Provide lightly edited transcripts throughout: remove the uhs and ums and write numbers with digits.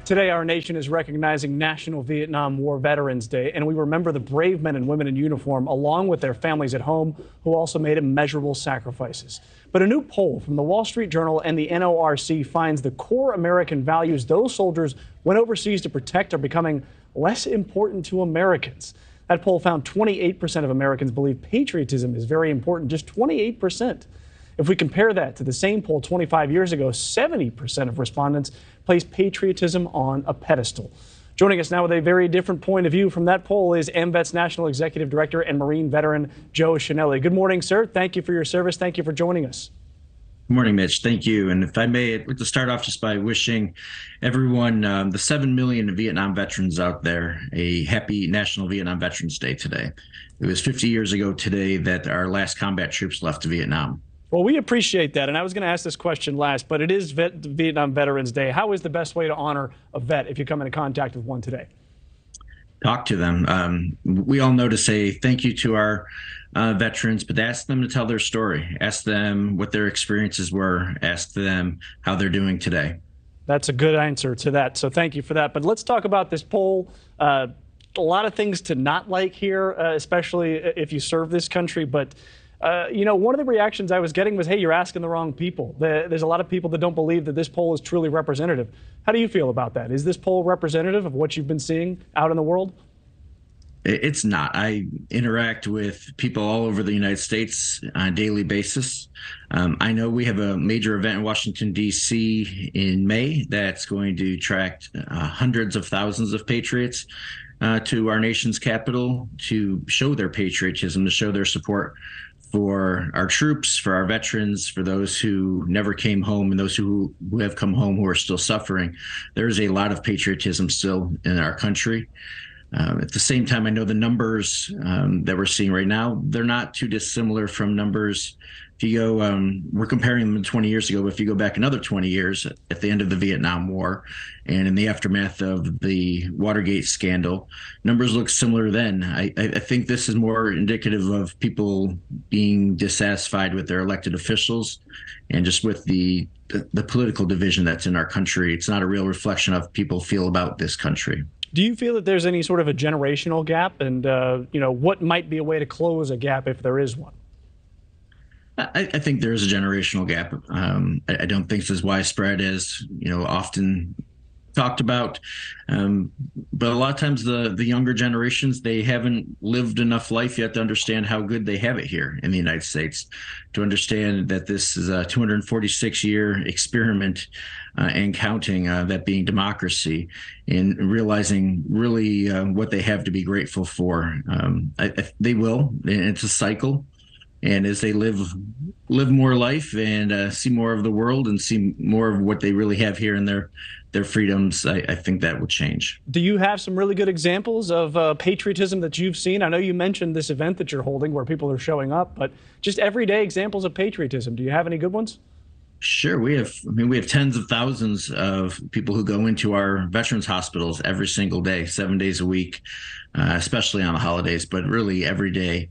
Today, our nation is recognizing National Vietnam War Veterans Day, and we remember the brave men and women in uniform, along with their families at home, who also made immeasurable sacrifices. But a new poll from the Wall Street Journal and the NORC finds the core American values those soldiers went overseas to protect are becoming less important to Americans. That poll found 28% of Americans believe patriotism is very important, just 28%. If we compare that to the same poll 25 years ago, 70% of respondents placed patriotism on a pedestal. Joining us now with a very different point of view from that poll is AMVET's National Executive Director and Marine veteran Joe Chenelly. Good morning, sir. Thank you for your service. Thank you for joining us. Good morning, Mitch. Thank you. And if I may, I'd like to start off just by wishing everyone, the 7 million Vietnam veterans out there, a happy National Vietnam Veterans Day today. It was 50 years ago today that our last combat troops left Vietnam. Well, we appreciate that. And I was going to ask this question last, but it is Vietnam Veterans Day. How is the best way to honor a vet if you come into contact with one today? Talk to them. We all know to say thank you to our veterans, but ask them to tell their story. Ask them what their experiences were. Ask them how they're doing today. That's a good answer to that. So thank you for that. But let's talk about this poll. A lot of things to not like here, especially if you serve this country. But you know, one of the reactions I was getting was, hey, you're asking the wrong people. There's a lot of people that don't believe that this poll is truly representative. How do you feel about that? Is this poll representative of what you've been seeing out in the world? It's not. I interact with people all over the United States on a daily basis. I know we have a major event in Washington, D.C. in May that's going to attract hundreds of thousands of patriots to our nation's capital to show their patriotism, to show their support for our troops, for our veterans, for those who never came home and those who have come home who are still suffering. There's a lot of patriotism still in our country. At the same time, I know the numbers that we're seeing right now, they're not too dissimilar from numbers. If you go, we're comparing them to 20 years ago, but if you go back another 20 years at the end of the Vietnam War and in the aftermath of the Watergate scandal, numbers look similar then. I think this is more indicative of people being dissatisfied with their elected officials and just with the political division that's in our country. It's not a real reflection of how people feel about this country. Do you feel that there's any sort of a generational gap? And, you know, what might be a way to close a gap if there is one? I think there is a generational gap. I don't think it's as widespread as, you know, often talked about. But a lot of times the younger generations, they haven't lived enough life yet to understand how good they have it here in the United States, to understand that this is a 246-year experiment and counting, that being democracy, and realizing really what they have to be grateful for. They will, and it's a cycle. And as they live more life and see more of the world and see more of what they really have here in their freedoms, I think that will change. Do you have some really good examples of patriotism that you've seen? I know you mentioned this event that you're holding where people are showing up, but just everyday examples of patriotism. Do you have any good ones? Sure. We have tens of thousands of people who go into our veterans hospitals every single day, 7 days a week, especially on the holidays, but really every day,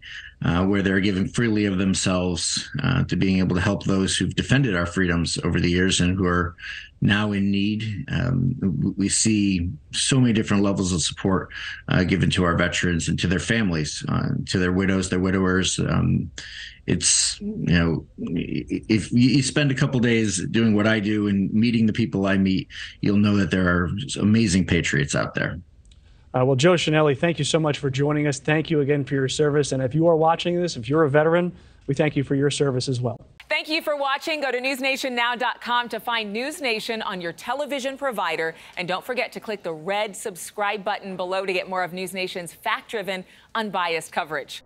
where they're giving freely of themselves to being able to help those who've defended our freedoms over the years and who are now in need. We see so many different levels of support given to our veterans and to their families, to their widows, their widowers. It's, you know, if you spend a couple days doing what I do and meeting the people I meet, you'll know that there are amazing patriots out there. Well, Joe Chenelly, thank you so much for joining us. Thank you again for your service. And if you are watching this, if you're a veteran, we thank you for your service as well. Thank you for watching. Go to newsnationnow.com to find NewsNation on your television provider. And don't forget to click the red subscribe button below to get more of NewsNation's fact-driven, unbiased coverage.